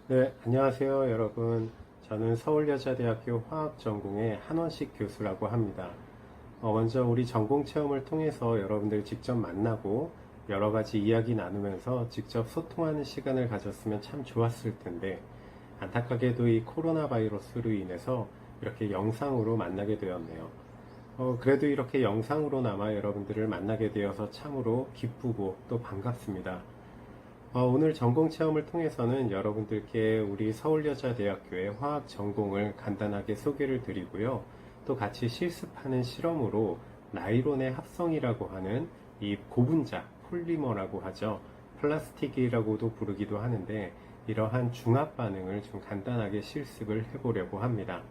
네, 안녕하세요 여러분. 저는 서울여자대학교 화학전공의 한원식 교수라고 합니다. 먼저 우리 전공 체험을 통해서 여러분들 직접 만나고 여러가지 이야기 나누면서 직접 소통하는 시간을 가졌으면 참 좋았을 텐데, 안타깝게도 이 코로나 바이러스로 인해서 이렇게 영상으로 만나게 되었네요. 그래도 이렇게 영상으로나마 여러분들을 만나게 되어서 참으로 기쁘고 또 반갑습니다. 오늘 전공 체험을 통해서는 여러분들께 우리 서울여자대학교의 화학 전공을 간단하게 소개를 드리고요. 또 같이 실습하는 실험으로 나이론의 합성이라고 하는 이 고분자, 폴리머라고 하죠. 플라스틱이라고도 부르기도 하는데, 이러한 중합 반응을 좀 간단하게 실습을 해보려고 합니다.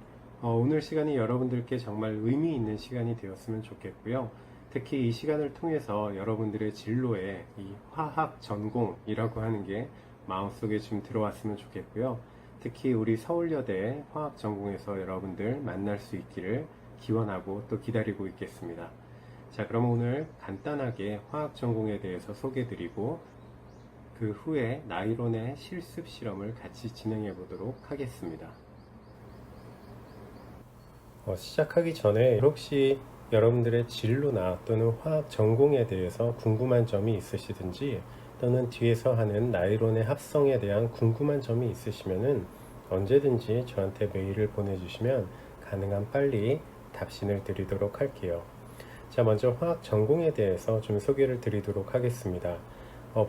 오늘 시간이 여러분들께 정말 의미 있는 시간이 되었으면 좋겠고요. 특히 이 시간을 통해서 여러분들의 진로에 이 화학 전공이라고 하는 게 마음속에 좀 들어왔으면 좋겠고요. 특히 우리 서울여대 화학 전공에서 여러분들 만날 수 있기를 기원하고 또 기다리고 있겠습니다. 자, 그럼 오늘 간단하게 화학 전공에 대해서 소개드리고 그 후에 나이론의 실습 실험을 같이 진행해 보도록 하겠습니다. 시작하기 전에 혹시 여러분들의 진로나 또는 화학 전공에 대해서 궁금한 점이 있으시든지, 또는 뒤에서 하는 나이론의 합성에 대한 궁금한 점이 있으시면은 언제든지 저한테 메일을 보내주시면 가능한 빨리 답신을 드리도록 할게요. 자, 먼저 화학 전공에 대해서 좀 소개를 드리도록 하겠습니다.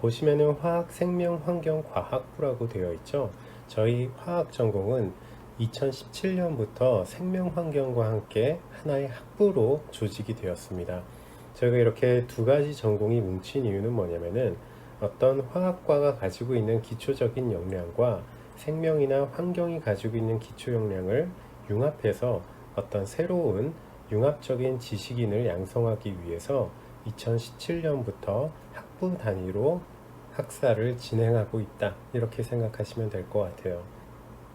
보시면은 화학 생명 환경 과학부라고 되어 있죠. 저희 화학 전공은 2017년부터 생명환경과 함께 하나의 학부로 조직이 되었습니다. 저희가 이렇게 두 가지 전공이 뭉친 이유는 뭐냐면은, 어떤 화학과가 가지고 있는 기초적인 역량과 생명이나 환경이 가지고 있는 기초 역량을 융합해서 어떤 새로운 융합적인 지식인을 양성하기 위해서 2017년부터 학부 단위로 학사를 진행하고 있다, 이렇게 생각하시면 될 것 같아요.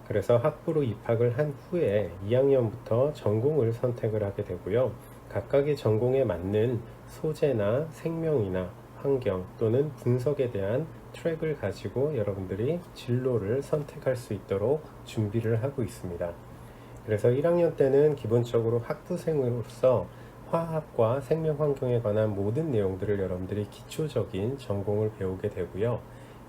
그래서 학부로 입학을 한 후에 2학년부터 전공을 선택을 하게 되고요. 각각의 전공에 맞는 소재나 생명이나 환경 또는 분석에 대한 트랙을 가지고 여러분들이 진로를 선택할 수 있도록 준비를 하고 있습니다. 그래서 1학년 때는 기본적으로 학부생으로서 화학과 생명 환경에 관한 모든 내용들을 여러분들이 기초적인 전공을 배우게 되고요.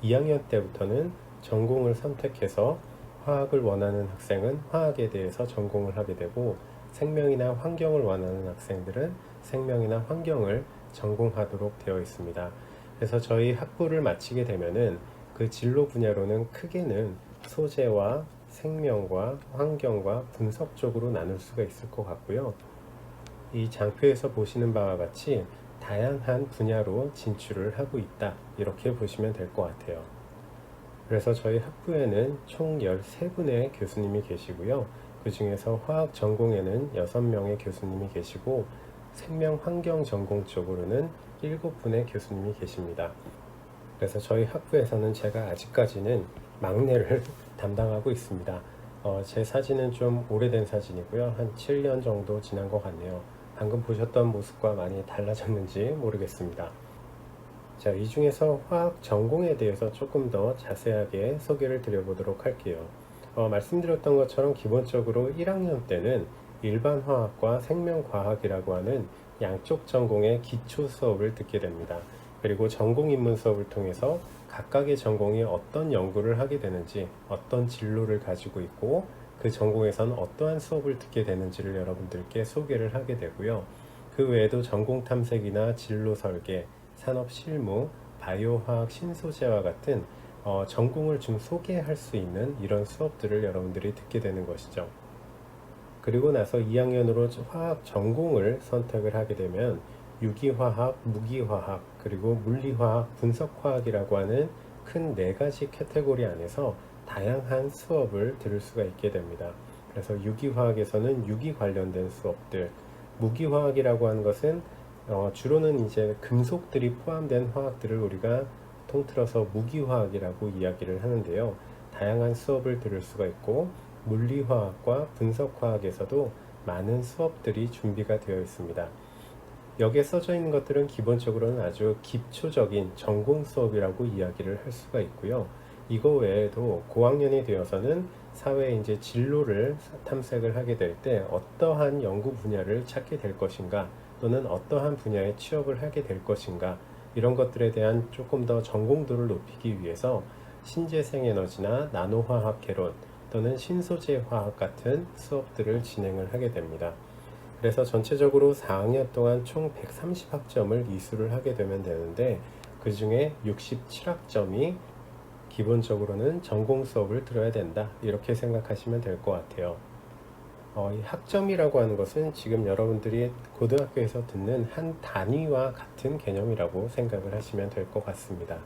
2학년 때부터는 전공을 선택해서 화학을 원하는 학생은 화학에 대해서 전공을 하게 되고, 생명이나 환경을 원하는 학생들은 생명이나 환경을 전공하도록 되어 있습니다. 그래서 저희 학부를 마치게 되면은 그 진로 분야로는 크게는 소재와 생명과 환경과 분석 쪽으로 나눌 수가 있을 것 같고요. 이 장표에서 보시는 바와 같이 다양한 분야로 진출을 하고 있다, 이렇게 보시면 될 것 같아요. 그래서 저희 학부에는 총 13분의 교수님이 계시고요. 그 중에서 화학 전공에는 6명의 교수님이 계시고, 생명 환경 전공 쪽으로는 7분의 교수님이 계십니다. 그래서 저희 학부에서는 제가 아직까지는 막내를 담당하고 있습니다. 제 사진은 좀 오래된 사진이고요. 한 7년 정도 지난 것 같네요. 방금 보셨던 모습과 많이 달라졌는지 모르겠습니다. 자, 이 중에서 화학 전공에 대해서 조금 더 자세하게 소개를 드려보도록 할게요. 말씀드렸던 것처럼 기본적으로 1학년 때는 일반 화학과 생명과학이라고 하는 양쪽 전공의 기초 수업을 듣게 됩니다. 그리고 전공 입문 수업을 통해서 각각의 전공이 어떤 연구를 하게 되는지, 어떤 진로를 가지고 있고 그 전공에서는 어떠한 수업을 듣게 되는지를 여러분들께 소개를 하게 되고요. 그 외에도 전공 탐색이나 진로 설계, 산업 실무, 바이오화학 신소재와 같은 전공을 좀 소개할 수 있는 이런 수업들을 여러분들이 듣게 되는 것이죠. 그리고 나서 2학년으로 화학 전공을 선택을 하게 되면 유기화학, 무기화학, 그리고 물리화학, 분석화학이라고 하는 큰 4가지 카테고리 안에서 다양한 수업을 들을 수가 있게 됩니다. 그래서 유기화학에서는 유기 관련된 수업들, 무기화학이라고 하는 것은 주로는 이제 금속들이 포함된 화학들을 우리가 통틀어서 무기화학이라고 이야기를 하는데요. 다양한 수업을 들을 수가 있고 물리화학과 분석화학에서도 많은 수업들이 준비가 되어 있습니다. 여기에 써져 있는 것들은 기본적으로는 아주 기초적인 전공 수업이라고 이야기를 할 수가 있고요. 이거 외에도 고학년이 되어서는 사회에 이제 진로를 탐색을 하게 될 때 어떠한 연구 분야를 찾게 될 것인가, 또는 어떠한 분야에 취업을 하게 될 것인가, 이런 것들에 대한 조금 더 전공도를 높이기 위해서 신재생에너지나 나노화학 개론 또는 신소재 화학 같은 수업들을 진행을 하게 됩니다. 그래서 전체적으로 4학년 동안 총 130학점을 이수를 하게 되면 되는데, 그 중에 67학점이 기본적으로는 전공 수업을 들어야 된다, 이렇게 생각하시면 될 것 같아요. 이 학점이라고 하는 것은 지금 여러분들이 고등학교에서 듣는 한 단위와 같은 개념이라고 생각을 하시면 될 것 같습니다.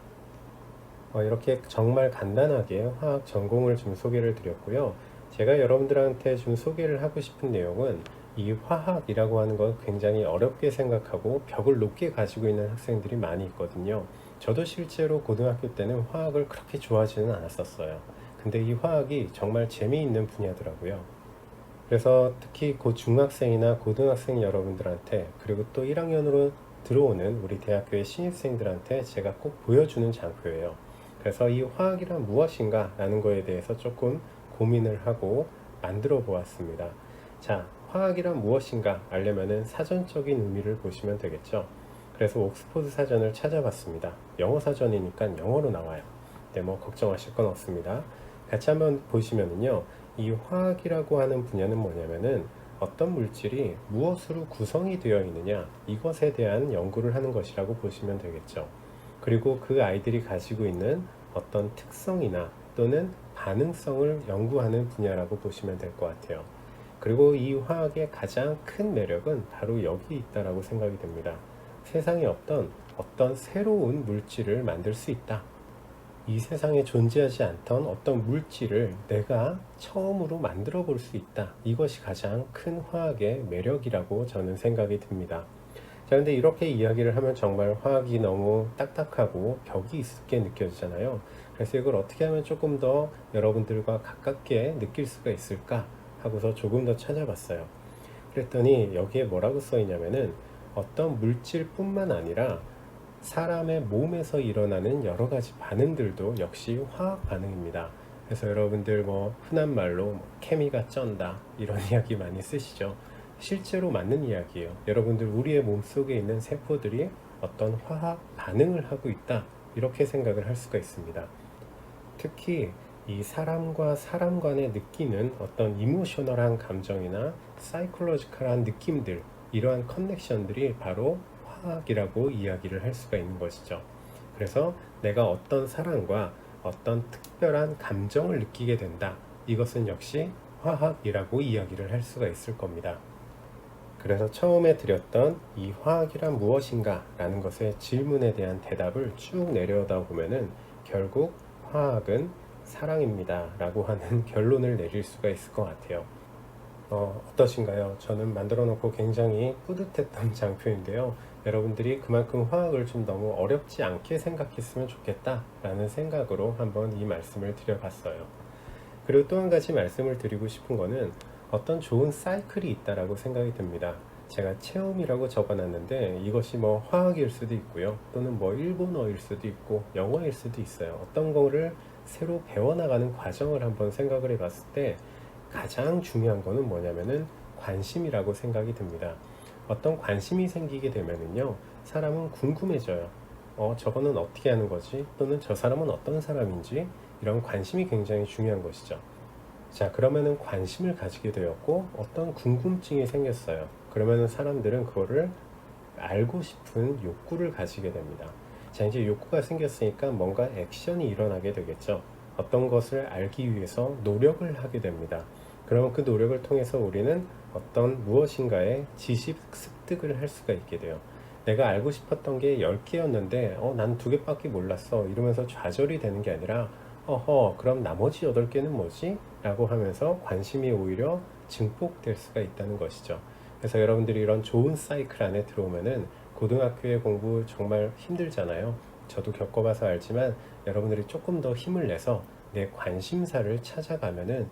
이렇게 정말 간단하게 화학 전공을 좀 소개를 드렸고요. 제가 여러분들한테 좀 소개를 하고 싶은 내용은, 이 화학이라고 하는 건 굉장히 어렵게 생각하고 벽을 높게 가지고 있는 학생들이 많이 있거든요. 저도 실제로 고등학교 때는 화학을 그렇게 좋아하지는 않았었어요. 근데 이 화학이 정말 재미있는 분야더라고요. 그래서 특히 중학생이나 고등학생 여러분들한테, 그리고 또 1학년으로 들어오는 우리 대학교의 신입생들한테 제가 꼭 보여주는 장표예요. 그래서 이 화학이란 무엇인가 라는 거에 대해서 조금 고민을 하고 만들어 보았습니다. 자, 화학이란 무엇인가 알려면은 사전적인 의미를 보시면 되겠죠. 그래서 옥스포드 사전을 찾아봤습니다. 영어 사전이니까 영어로 나와요. 네, 뭐 걱정하실 건 없습니다. 같이 한번 보시면은요, 이 화학이라고 하는 분야는 뭐냐면은 어떤 물질이 무엇으로 구성이 되어 있느냐, 이것에 대한 연구를 하는 것이라고 보시면 되겠죠. 그리고 그 아이들이 가지고 있는 어떤 특성이나 또는 반응성을 연구하는 분야라고 보시면 될 것 같아요. 그리고 이 화학의 가장 큰 매력은 바로 여기 있다라고 생각이 됩니다. 세상에 없던 어떤 새로운 물질을 만들 수 있다. 이 세상에 존재하지 않던 어떤 물질을 내가 처음으로 만들어 볼 수 있다. 이것이 가장 큰 화학의 매력이라고 저는 생각이 듭니다. 자, 근데 이렇게 이야기를 하면 정말 화학이 너무 딱딱하고 벽이 있게 느껴지잖아요. 그래서 이걸 어떻게 하면 조금 더 여러분들과 가깝게 느낄 수가 있을까 하고서 조금 더 찾아봤어요. 그랬더니 여기에 뭐라고 써 있냐면은, 어떤 물질뿐만 아니라 사람의 몸에서 일어나는 여러 가지 반응들도 역시 화학 반응입니다. 그래서 여러분들 뭐 흔한 말로 케미가 쩐다, 이런 이야기 많이 쓰시죠. 실제로 맞는 이야기예요. 여러분들 우리의 몸속에 있는 세포들이 어떤 화학 반응을 하고 있다, 이렇게 생각을 할 수가 있습니다. 특히 이 사람과 사람 간에 느끼는 어떤 이모셔널한 감정이나 사이콜로지컬한 느낌들, 이러한 커넥션들이 바로 화학이라고 이야기를 할 수가 있는 것이죠. 그래서 내가 어떤 사람과 어떤 특별한 감정을 느끼게 된다, 이것은 역시 화학이라고 이야기를 할 수가 있을 겁니다. 그래서 처음에 드렸던 이 화학이란 무엇인가 라는 것의 질문에 대한 대답을 쭉 내려오다 보면은 결국 화학은 사랑입니다 라고 하는 결론을 내릴 수가 있을 것 같아요. 어떠신가요? 저는 만들어 놓고 굉장히 뿌듯했던 장표인데요. 여러분들이 그만큼 화학을 좀 너무 어렵지 않게 생각했으면 좋겠다 라는 생각으로 한번 이 말씀을 드려봤어요. 그리고 또 한 가지 말씀을 드리고 싶은 거는, 어떤 좋은 사이클이 있다라고 생각이 듭니다. 제가 체험이라고 적어놨는데 이것이 뭐 화학일 수도 있고요, 또는 뭐 일본어일 수도 있고 영어일 수도 있어요. 어떤 거를 새로 배워나가는 과정을 한번 생각을 해봤을 때 가장 중요한 거는 뭐냐면은 관심이라고 생각이 듭니다. 어떤 관심이 생기게 되면은요, 사람은 궁금해져요. 저거는 어떻게 하는 거지? 또는 저 사람은 어떤 사람인지, 이런 관심이 굉장히 중요한 것이죠. 자, 그러면은 관심을 가지게 되었고 어떤 궁금증이 생겼어요. 그러면은 사람들은 그거를 알고 싶은 욕구를 가지게 됩니다. 자, 이제 욕구가 생겼으니까 뭔가 액션이 일어나게 되겠죠. 어떤 것을 알기 위해서 노력을 하게 됩니다. 그러면 그 노력을 통해서 우리는 어떤 무엇인가의 지식 습득을 할 수가 있게 돼요. 내가 알고 싶었던 게 10개였는데 난 2개밖에 몰랐어, 이러면서 좌절이 되는 게 아니라 그럼 나머지 8개는 뭐지? 라고 하면서 관심이 오히려 증폭될 수가 있다는 것이죠. 그래서 여러분들이 이런 좋은 사이클 안에 들어오면은 고등학교의 공부 정말 힘들잖아요. 저도 겪어봐서 알지만 여러분들이 조금 더 힘을 내서 내 관심사를 찾아가면은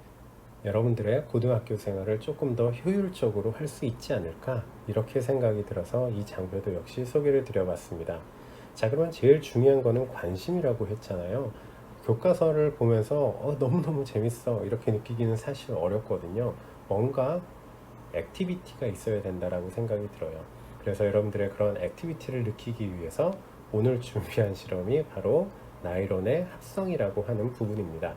여러분들의 고등학교 생활을 조금 더 효율적으로 할 수 있지 않을까, 이렇게 생각이 들어서 이 장표도 역시 소개를 드려봤습니다. 자, 그러면 제일 중요한 거는 관심이라고 했잖아요. 교과서를 보면서 너무너무 재밌어 이렇게 느끼기는 사실 어렵거든요. 뭔가 액티비티가 있어야 된다라고 생각이 들어요. 그래서 여러분들의 그런 액티비티를 느끼기 위해서 오늘 준비한 실험이 바로 나이론의 합성이라고 하는 부분입니다.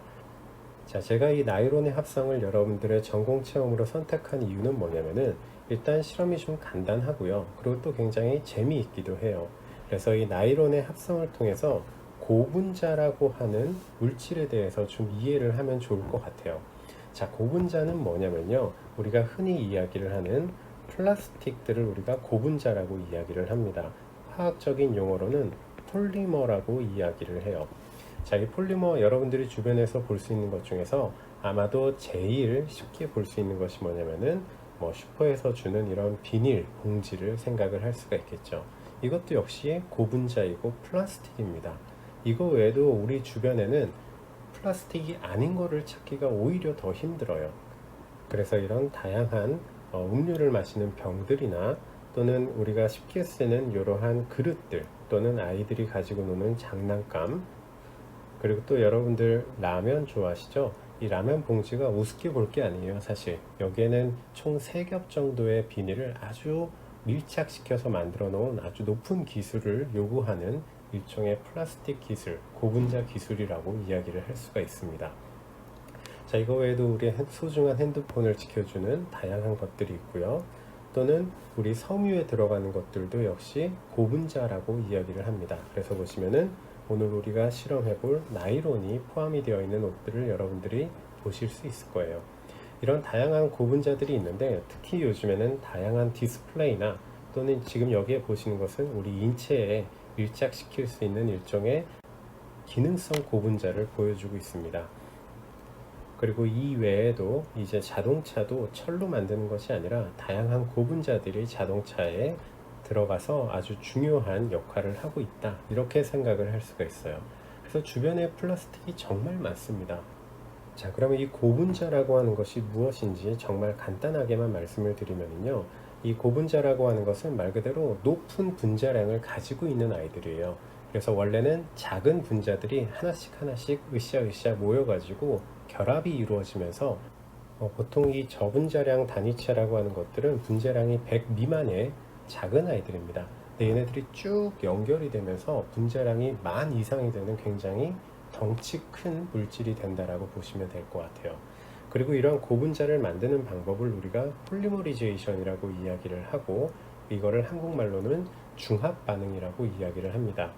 자, 제가 이 나이론의 합성을 여러분들의 전공 체험으로 선택한 이유는 뭐냐면은, 일단 실험이 좀 간단하고요. 그리고 또 굉장히 재미있기도 해요. 그래서 이 나이론의 합성을 통해서 고분자라고 하는 물질에 대해서 좀 이해를 하면 좋을 것 같아요. 자, 고분자는 뭐냐면요, 우리가 흔히 이야기를 하는 플라스틱들을 우리가 고분자라고 이야기를 합니다. 화학적인 용어로는 폴리머라고 이야기를 해요. 자, 이 폴리머 여러분들이 주변에서 볼 수 있는 것 중에서 아마도 제일 쉽게 볼 수 있는 것이 뭐냐면은 슈퍼에서 주는 이런 비닐 봉지를 생각을 할 수가 있겠죠. 이것도 역시 고분자이고 플라스틱입니다. 이거 외에도 우리 주변에는 플라스틱이 아닌 거를 찾기가 오히려 더 힘들어요. 그래서 이런 다양한 음료를 마시는 병들이나, 또는 우리가 쉽게 쓰는 이러한 그릇들, 또는 아이들이 가지고 노는 장난감, 그리고 또 여러분들 라면 좋아하시죠? 이 라면 봉지가 우습게 볼 게 아니에요. 사실 여기에는 총 3겹 정도의 비닐을 아주 밀착시켜서 만들어 놓은 아주 높은 기술을 요구하는 일종의 플라스틱 기술, 고분자 기술이라고 이야기를 할 수가 있습니다. 자, 이거 외에도 우리 소중한 핸드폰을 지켜주는 다양한 것들이 있고요. 또는 우리 섬유에 들어가는 것들도 역시 고분자라고 이야기를 합니다. 그래서 보시면은 오늘 우리가 실험해볼 나이론이 포함이 되어 있는 옷들을 여러분들이 보실 수 있을 거예요. 이런 다양한 고분자들이 있는데, 특히 요즘에는 다양한 디스플레이나, 또는 지금 여기에 보시는 것은 우리 인체에 밀착시킬 수 있는 일종의 기능성 고분자를 보여주고 있습니다. 그리고 이 외에도 이제 자동차도 철로 만드는 것이 아니라 다양한 고분자들이 자동차에 들어가서 아주 중요한 역할을 하고 있다, 이렇게 생각을 할 수가 있어요. 그래서 주변에 플라스틱이 정말 많습니다. 자, 그러면 이 고분자라고 하는 것이 무엇인지 정말 간단하게만 말씀을 드리면요, 이 고분자라고 하는 것은 말 그대로 높은 분자량을 가지고 있는 아이들이에요. 그래서 원래는 작은 분자들이 하나씩 하나씩 으쌰으쌰 모여가지고 결합이 이루어지면서 보통 이 저분자량 단위체라고 하는 것들은 분자량이 100 미만의 작은 아이들입니다. 근데 얘네들이 쭉 연결이 되면서 분자량이 10,000 이상이 되는 굉장히 덩치 큰 물질이 된다라고 보시면 될 것 같아요. 그리고 이러한 고분자를 만드는 방법을 우리가 폴리머리제이션이라고 이야기를 하고, 이거를 한국말로는 중합 반응이라고 이야기를 합니다.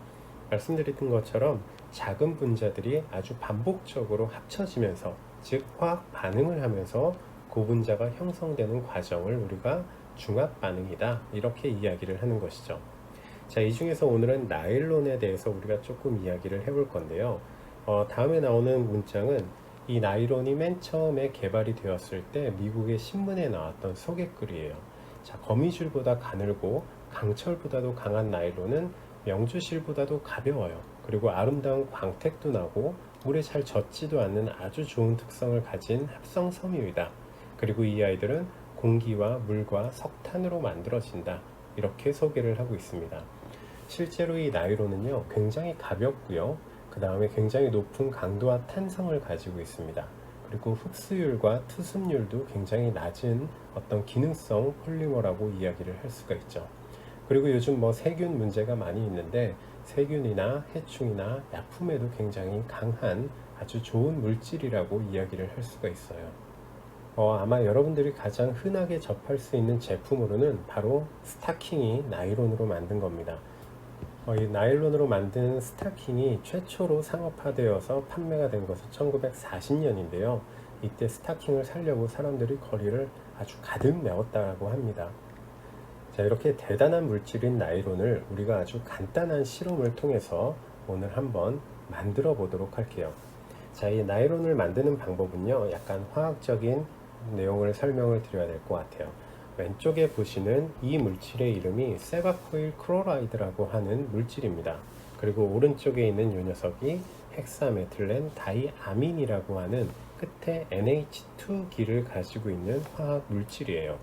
말씀드렸던 것처럼 작은 분자들이 아주 반복적으로 합쳐지면서, 즉 화학 반응을 하면서 고분자가 형성되는 과정을 우리가 중합 반응이다, 이렇게 이야기를 하는 것이죠. 자, 이 중에서 오늘은 나일론에 대해서 우리가 조금 이야기를 해볼 건데요. 다음에 나오는 문장은 이 나일론이 맨 처음에 개발이 되었을 때 미국의 신문에 나왔던 소개글이에요. 자, 거미줄보다 가늘고 강철보다도 강한 나일론은 명주실보다도 가벼워요. 그리고 아름다운 광택도 나고 물에 잘 젖지도 않는 아주 좋은 특성을 가진 합성 섬유이다. 그리고 이 아이들은 공기와 물과 석탄으로 만들어진다, 이렇게 소개를 하고 있습니다. 실제로 이 나일론은요, 굉장히 가볍고요, 그 다음에 굉장히 높은 강도와 탄성을 가지고 있습니다. 그리고 흡수율과 투습률도 굉장히 낮은 어떤 기능성 폴리머라고 이야기를 할 수가 있죠. 그리고 요즘 세균 문제가 많이 있는데, 세균이나 해충이나 약품에도 굉장히 강한 아주 좋은 물질이라고 이야기를 할 수가 있어요. 아마 여러분들이 가장 흔하게 접할 수 있는 제품으로는 바로 스타킹이 나일론으로 만든 겁니다. 이 나일론으로 만든 스타킹이 최초로 상업화되어서 판매가 된 것은 1940년인데요. 이때 스타킹을 사려고 사람들이 거리를 아주 가득 메웠다고 합니다. 자, 이렇게 대단한 물질인 나일론을 우리가 아주 간단한 실험을 통해서 오늘 한번 만들어 보도록 할게요. 자, 이 나일론을 만드는 방법은요, 약간 화학적인 내용을 설명을 드려야 될 것 같아요. 왼쪽에 보시는 이 물질의 이름이 세바코일 클로라이드라고 하는 물질입니다. 그리고 오른쪽에 있는 이 녀석이 헥사메틸렌 다이아민이라고 하는 끝에 NH2기를 가지고 있는 화학 물질이에요.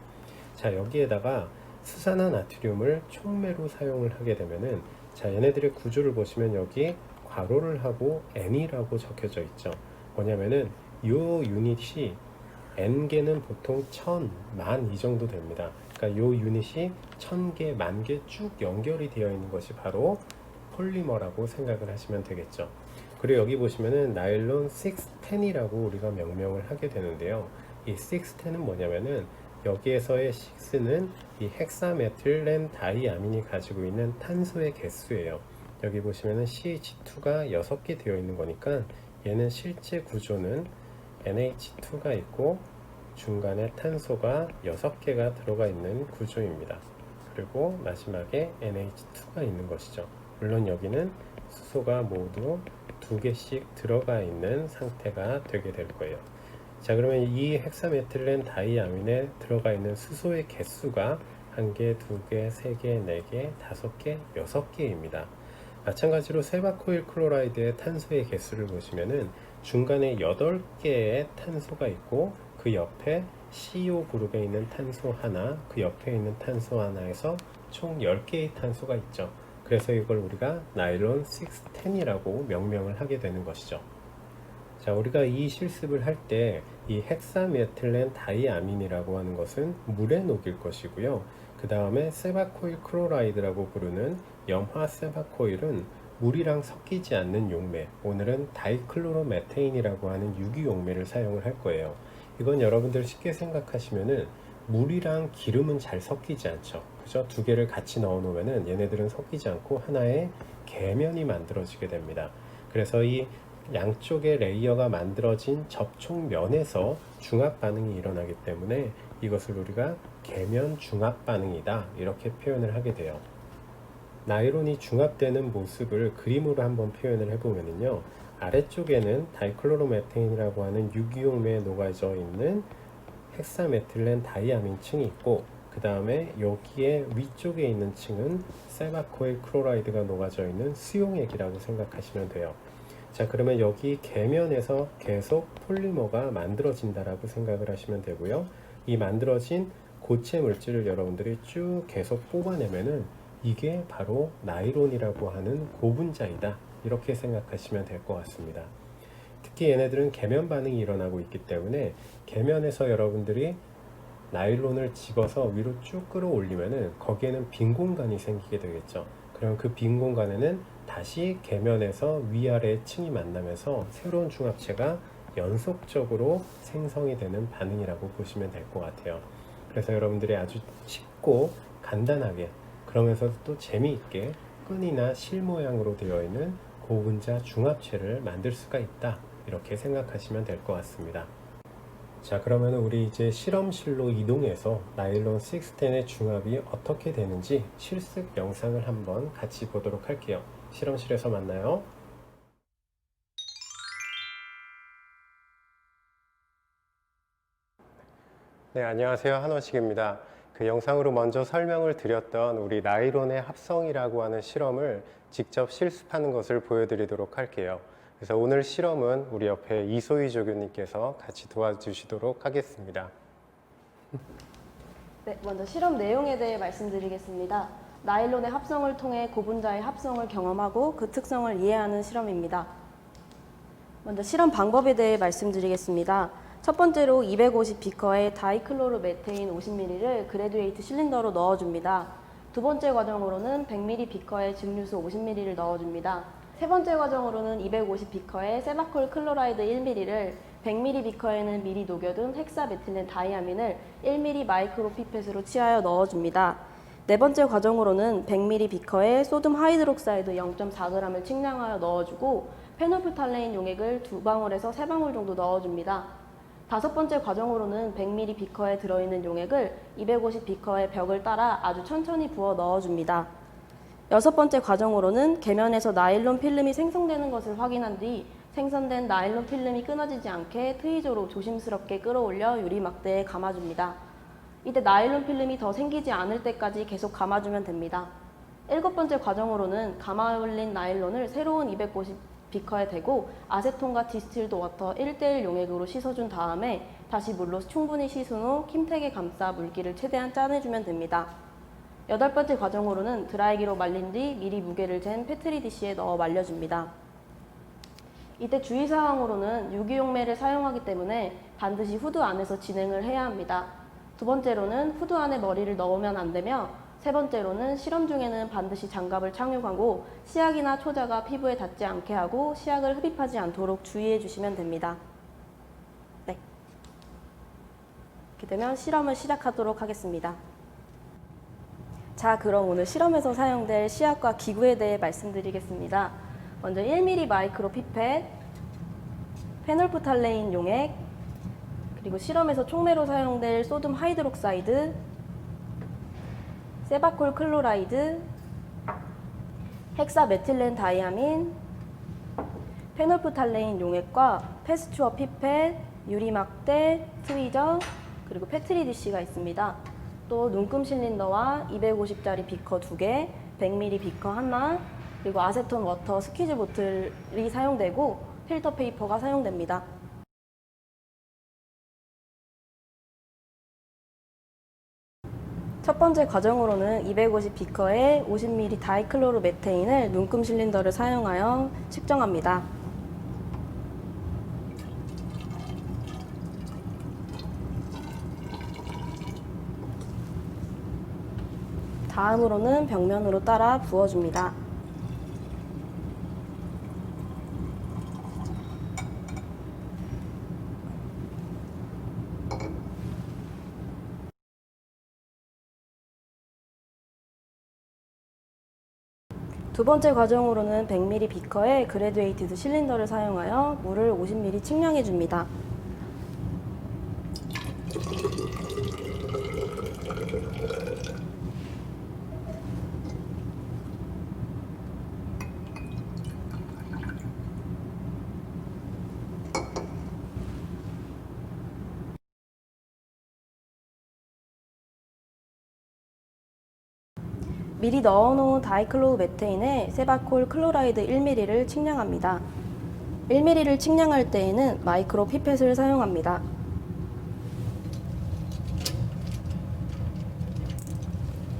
자, 여기에다가 수산화나트륨을 촉매로 사용을 하게 되면은, 자, 얘네들의 구조를 보시면 여기 괄호를 하고 N이라고 적혀져 있죠. 뭐냐면은 요 유닛이 N개는 보통 1000, 만 이 정도 됩니다. 그러니까 요 유닛이 1000개, 10,000개 쭉 연결이 되어 있는 것이 바로 폴리머라고 생각을 하시면 되겠죠. 그리고 여기 보시면은 나일론 610이라고 우리가 명명을 하게 되는데요. 이 610은 뭐냐면은 여기에서의 6는 이 헥사메틸렌 다이아민이 가지고 있는 탄소의 개수예요. 여기 보시면은 CH2가 6개 되어 있는 거니까 얘는 실제 구조는 NH2가 있고 중간에 탄소가 6개가 들어가 있는 구조입니다. 그리고 마지막에 NH2가 있는 것이죠. 물론 여기는 수소가 모두 2개씩 들어가 있는 상태가 되게 될 거예요. 자, 그러면 이 헥사메틸렌 다이아민에 들어가 있는 수소의 개수가 1개, 2개, 3개, 4개, 5개, 6개입니다. 마찬가지로 세바코일 클로라이드의 탄소의 개수를 보시면은 중간에 8개의 탄소가 있고 그 옆에 CO 그룹에 있는 탄소 하나, 그 옆에 있는 탄소 하나에서 총 10개의 탄소가 있죠. 그래서 이걸 우리가 나일론 610이라고 명명을 하게 되는 것이죠. 자, 우리가 이 실습을 할 때 이 헥사메틸렌 다이아민이라고 하는 것은 물에 녹일 것이고요. 그 다음에 세바코일 클로라이드라고 부르는 염화 세바코일은 물이랑 섞이지 않는 용매, 오늘은 다이클로로메테인이라고 하는 유기용매를 사용을 할 거예요. 이건 여러분들 쉽게 생각하시면은 물이랑 기름은 잘 섞이지 않죠. 그죠? 두 개를 같이 넣어 놓으면은 얘네들은 섞이지 않고 하나의 계면이 만들어지게 됩니다. 그래서 이 양쪽의 레이어가 만들어진 접촉면에서 중합 반응이 일어나기 때문에 이것을 우리가 계면 중합 반응이다, 이렇게 표현을 하게 돼요. 나일론이 중합되는 모습을 그림으로 한번 표현을 해보면요, 아래쪽에는 다이클로로메테인이라고 하는 유기용매에 녹아져 있는 헥사메틸렌 다이아민 층이 있고, 그 다음에 여기에 위쪽에 있는 층은 세바코일 클로라이드가 녹아져 있는 수용액이라고 생각하시면 돼요. 자, 그러면 여기 계면에서 계속 폴리머가 만들어진다라고 생각을 하시면 되고요. 이 만들어진 고체 물질을 여러분들이 쭉 계속 뽑아내면은 이게 바로 나일론이라고 하는 고분자이다, 이렇게 생각하시면 될 것 같습니다. 특히 얘네들은 계면 반응이 일어나고 있기 때문에 계면에서 여러분들이 나일론을 집어서 위로 쭉 끌어올리면은 거기에는 빈 공간이 생기게 되겠죠. 그럼 그 빈 공간에는 다시 계면에서 위아래 층이 만나면서 새로운 중합체가 연속적으로 생성이 되는 반응이라고 보시면 될 것 같아요. 그래서 여러분들이 아주 쉽고 간단하게, 그러면서 또 재미있게 끈이나 실 모양으로 되어 있는 고분자 중합체를 만들 수가 있다, 이렇게 생각하시면 될 것 같습니다. 자, 그러면 우리 이제 실험실로 이동해서 나일론 610의 중합이 어떻게 되는지 실습 영상을 한번 같이 보도록 할게요. 실험실에서 만나요. 네, 안녕하세요. 한원식입니다. 그 영상으로 먼저 설명을 드렸던 우리 나일론의 합성이라고 하는 실험을 직접 실습하는 것을 보여드리도록 할게요. 그래서 오늘 실험은 우리 옆에 이소희 조교님께서 같이 도와주시도록 하겠습니다. 네, 먼저 실험 내용에 대해 말씀드리겠습니다. 나일론의 합성을 통해 고분자의 합성을 경험하고 그 특성을 이해하는 실험입니다. 먼저 실험 방법에 대해 말씀드리겠습니다. 첫 번째로 250 비커에 다이클로로메테인 50ml를 그래듀에이트 실린더로 넣어줍니다. 두 번째 과정으로는 100ml 비커에 증류수 50ml를 넣어줍니다. 세 번째 과정으로는 250 비커에 세바콜 클로라이드 1ml를 100ml 비커에는 미리 녹여둔 헥사메틸렌 다이아민을 1ml 마이크로 피펫으로 취하여 넣어줍니다. 네 번째 과정으로는 100ml 비커에 소듐 하이드록사이드 0.4g을 측량하여 넣어주고 페놀프탈레인 용액을 2방울에서 3방울 정도 넣어줍니다. 다섯 번째 과정으로는 100ml 비커에 들어있는 용액을 250 비커의 벽을 따라 아주 천천히 부어 넣어줍니다. 여섯 번째 과정으로는 계면에서 나일론 필름이 생성되는 것을 확인한 뒤 생성된 나일론 필름이 끊어지지 않게 트위저로 조심스럽게 끌어올려 유리막대에 감아줍니다. 이때 나일론 필름이 더 생기지 않을 때까지 계속 감아주면 됩니다. 7번째 과정으로는 감아 올린 나일론을 새로운 250 비커에 대고 아세톤과 디스틸드 워터 1:1 용액으로 씻어준 다음에 다시 물로 충분히 씻은 후 킴텍에 감싸 물기를 최대한 짜내주면 됩니다. 8번째 과정으로는 드라이기로 말린 뒤 미리 무게를 잰 페트리 디시에 넣어 말려줍니다. 이때 주의사항으로는 유기용매를 사용하기 때문에 반드시 후드 안에서 진행을 해야 합니다. 두 번째로는 후드 안에 머리를 넣으면 안 되며, 세 번째로는 실험 중에는 반드시 장갑을 착용하고 시약이나 초자가 피부에 닿지 않게 하고 시약을 흡입하지 않도록 주의해 주시면 됩니다. 네. 이렇게 되면 실험을 시작하도록 하겠습니다. 자, 그럼 오늘 실험에서 사용될 시약과 기구에 대해 말씀드리겠습니다. 먼저 1mm 마이크로 피펫, 페놀프탈레인 용액, 그리고 실험에서 촉매로 사용될 소듐 하이드록사이드, 세바콜 클로라이드, 헥사메틸렌 다이아민, 페놀프탈레인 용액과 패스추어 피펫, 유리막대, 트위저, 그리고 페트리 디시가 있습니다. 또 눈금 실린더와 250짜리 비커 2개, 100ml 비커 하나, 그리고 아세톤 워터 스퀴즈 보틀이 사용되고 필터 페이퍼가 사용됩니다. 첫 번째 과정으로는 250 비커에 50ml 다이클로로 메테인을 눈금 실린더를 사용하여 측정합니다. 다음으로는 벽면으로 따라 부어줍니다. 두 번째 과정으로는 100ml 비커에 그래듀에이티드 실린더를 사용하여 물을 50ml 측량해 줍니다. 미리 넣어놓은 다이클로우 메테인에 세바콜 클로라이드 1ml를 측량합니다. 1ml를 측량할 때에는 마이크로 피펫을 사용합니다.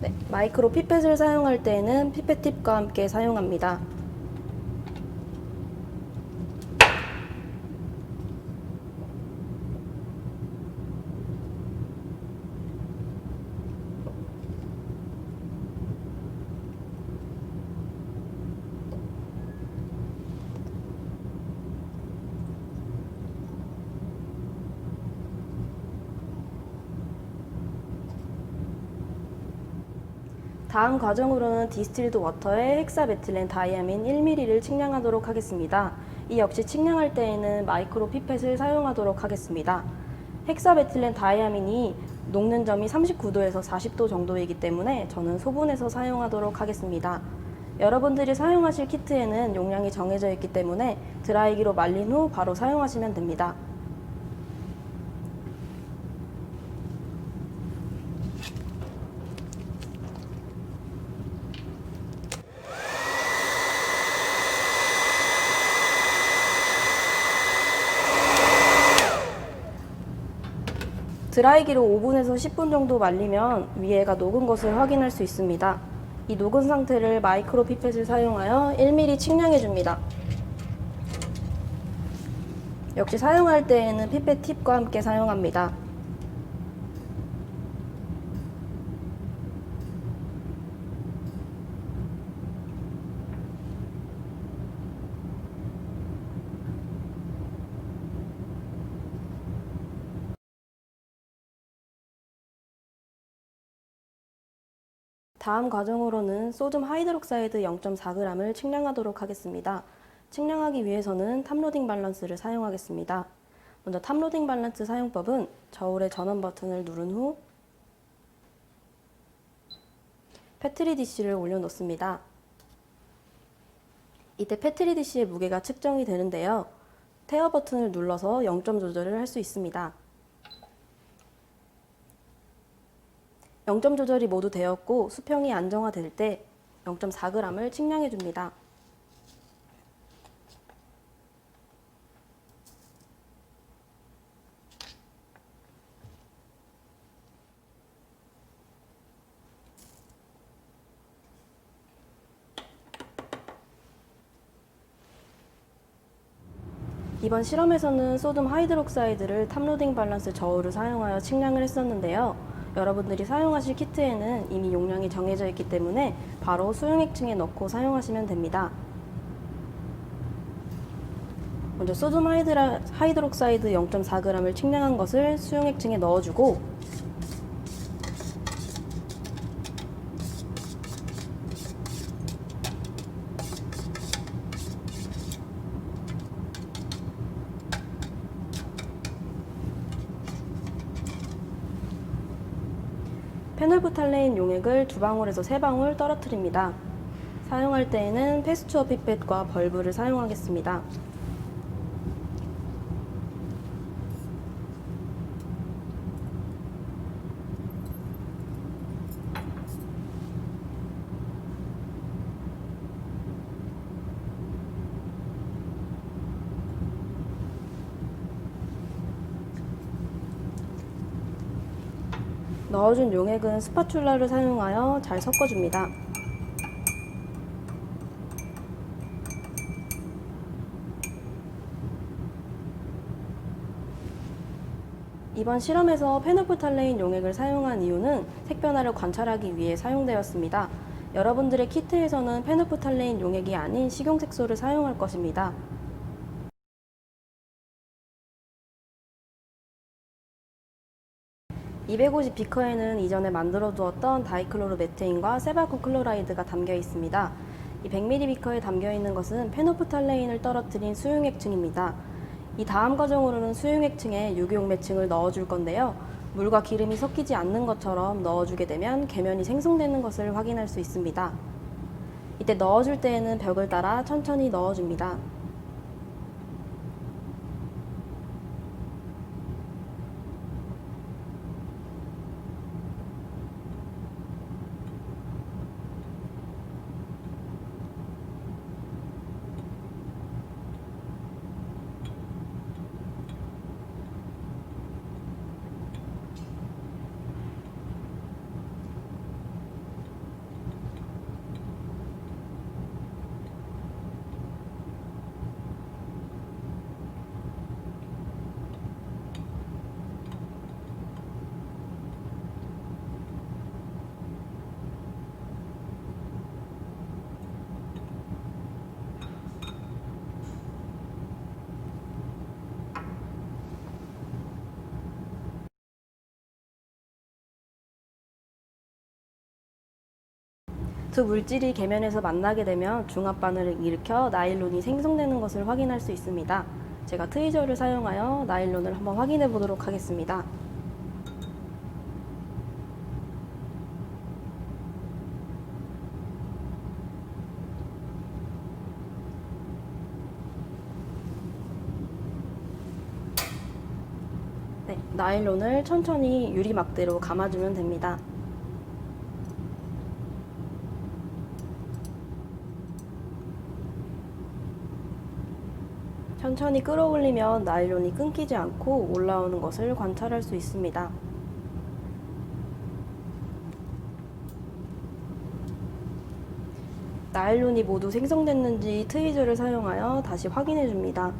네, 마이크로 피펫을 사용할 때에는 피펫 팁과 함께 사용합니다. 다음 과정으로는 디스틸드 워터에 헥사메틸렌 다이아민 1ml를 측량하도록 하겠습니다. 이 역시 측량할 때에는 마이크로 피펫을 사용하도록 하겠습니다. 헥사메틸렌 다이아민이 녹는 점이 39도에서 40도 정도이기 때문에 저는 소분해서 사용하도록 하겠습니다. 여러분들이 사용하실 키트에는 용량이 정해져 있기 때문에 드라이기로 말린 후 바로 사용하시면 됩니다. 드라이기로 5분에서 10분 정도 말리면 위에가 녹은 것을 확인할 수 있습니다. 이 녹은 상태를 마이크로 피펫을 사용하여 1mm 측량해 줍니다. 역시 사용할 때에는 피펫 팁과 함께 사용합니다. 다음 과정으로는 소듐 하이드록사이드 0.4g을 측량하도록 하겠습니다. 측량하기 위해서는 탑로딩 밸런스를 사용하겠습니다. 먼저 탑로딩 밸런스 사용법은 저울의 전원 버튼을 누른 후 페트리 디시를 올려놓습니다. 이때 페트리 디시의 무게가 측정이 되는데요. 테어 버튼을 눌러서 0점 조절을 할 수 있습니다. 0점 조절이 모두 되었고 수평이 안정화될 때 0.4g을 측량해 줍니다. 이번 실험에서는 소듐 하이드록사이드를 탑로딩 밸런스 저울을 사용하여 측량을 했었는데요. 여러분들이 사용하실 키트에는 이미 용량이 정해져 있기 때문에 바로 수용액층에 넣고 사용하시면 됩니다. 먼저 소듐 하이드록사이드 0.4g을 측량한 것을 수용액층에 넣어주고 페놀프탈레인 용액을 2방울에서 3방울 떨어뜨립니다. 사용할 때에는 패스츄어 피펫과 벌브를 사용하겠습니다. 넣어준 용액은 스파츌라를 사용하여 잘 섞어줍니다. 이번 실험에서 페놀프탈레인 용액을 사용한 이유는 색변화를 관찰하기 위해 사용되었습니다. 여러분들의 키트에서는 페놀프탈레인 용액이 아닌 식용색소를 사용할 것입니다. 250 비커에는 이전에 만들어 두었던 다이클로로메테인과 세바코 클로라이드가 담겨 있습니다. 이 100ml 비커에 담겨 있는 것은 페놀프탈레인을 떨어뜨린 수용액층입니다. 이 다음 과정으로는 수용액층에 유기용 매층을 넣어줄 건데요. 물과 기름이 섞이지 않는 것처럼 넣어주게 되면 계면이 생성되는 것을 확인할 수 있습니다. 이때 넣어줄 때에는 벽을 따라 천천히 넣어줍니다. 두 물질이 계면에서 만나게 되면 중합반응을 일으켜 나일론이 생성되는 것을 확인할 수 있습니다. 제가 트위저를 사용하여 나일론을 한번 확인해 보도록 하겠습니다. 네, 나일론을 천천히 유리막대로 감아주면 됩니다. 천천히 끌어올리면 나일론이 끊기지 않고 올라오는 것을 관찰할 수 있습니다. 나일론이 모두 생성됐는지 트위저를 사용하여 다시 확인해 줍니다.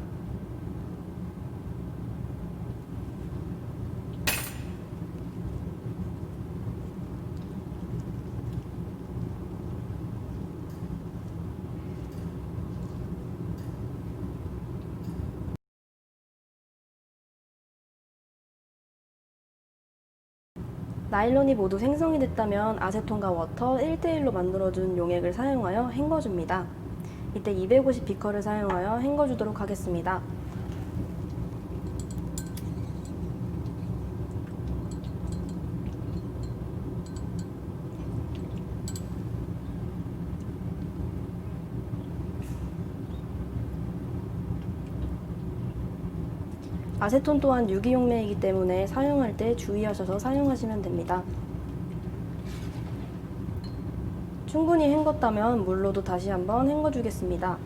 나일론이 모두 생성이 됐다면 아세톤과 워터 1:1로 만들어준 용액을 사용하여 헹궈줍니다. 이때 250 비커를 사용하여 헹궈주도록 하겠습니다. 아세톤 또한 유기용매이기 때문에 사용할 때 주의하셔서 사용하시면 됩니다. 충분히 헹궜다면 물로도 다시 한번 헹궈주겠습니다.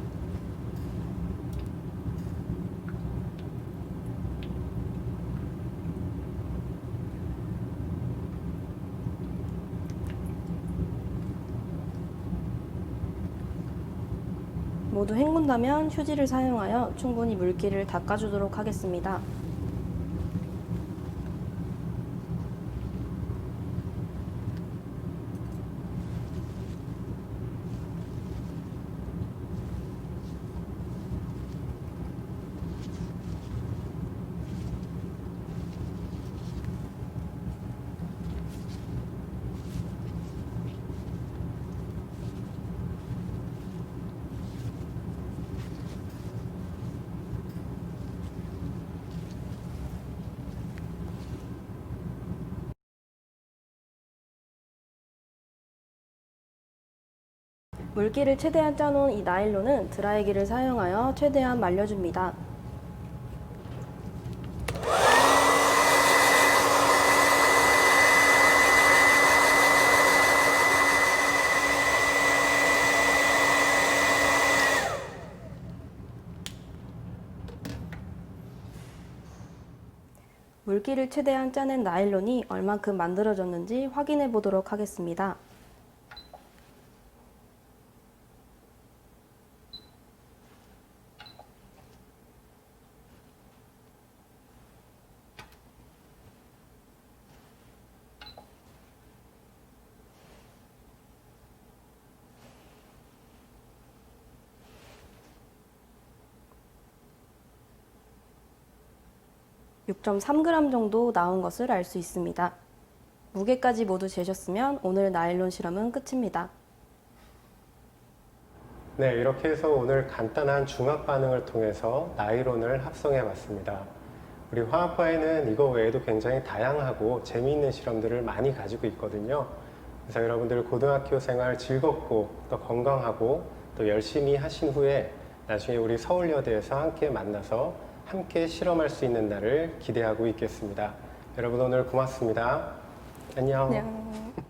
모두 헹군다면 휴지를 사용하여 충분히 물기를 닦아주도록 하겠습니다. 물기를 최대한 짜놓은 이 나일론은 드라이기를 사용하여 최대한 말려줍니다. 물기를 최대한 짜낸 나일론이 얼만큼 만들어졌는지 확인해 보도록 하겠습니다. (6.3g) 정도 나온 것을 알 수 있습니다. 무게까지 모두 재셨으면 오늘 나일론 실험은 끝입니다. 네, 이렇게 해서 오늘 간단한 중합 반응을 통해서 나일론을 합성해 봤습니다. 우리 화학과에는 이거 외에도 굉장히 다양하고 재미있는 실험들을 많이 가지고 있거든요. 그래서 여러분들 고등학교 생활 즐겁고 또 건강하고 또 열심히 하신 후에 나중에 우리 서울여대에서 함께 만나서 함께 실험할 수 있는 날을 기대하고 있겠습니다. 여러분 오늘 고맙습니다. 안녕. 안녕.